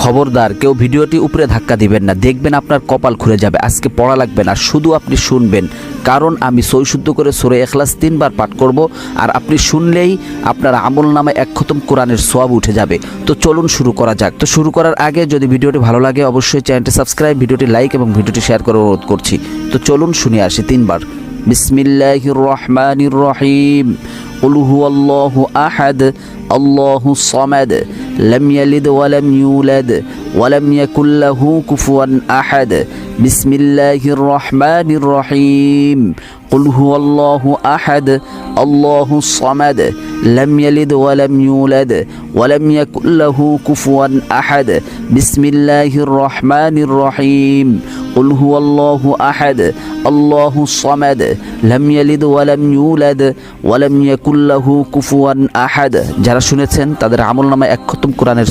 খবরদার কেউ ভিডিওটি উপরে ধাক্কা দিবেন না, দেখবেন আপনার কপাল খুলে যাবে। আজকে পড়া লাগবে না, শুধু আপনি শুনবেন, কারণ আমি সই শুদ্ধ করে সূরা ইখলাস 3 বার পাঠ করব, আর আপনি শুনলেই আপনার আমলনামায় 1 খতম কোরআনের সওয়াব উঠে যাবে। তো চলুন শুরু করা যাক। তো শুরু করার আগে যদি ভিডিওটি ভালো লাগে অবশ্যই চ্যানেলটি সাবস্ক্রাইব, ভিডিওটি লাইক এবং ভিডিওটি শেয়ার করার অনুরোধ করছি। তো চলুন শুনে আসি 3 বার। বিসমিল্লাহির রহমানির রহিম। قل هو الله أحد الله الصمد لم يلد ولم يولد ولم يكن له كفوا أحد بسم الله الرحمن الرحيم قل هو الله أحد الله الصمد لم يلد ولم يولد ولم يكن له كفوا أحد بسم الله الرحمن الرحيم قل هو الله أحد الله الصمد لم يلد ولم يولد ولم يكن له কুফুয়ান আহাদ। যারা শুনেছেন তাদের আমলনামায় 1 খতম কোরআনের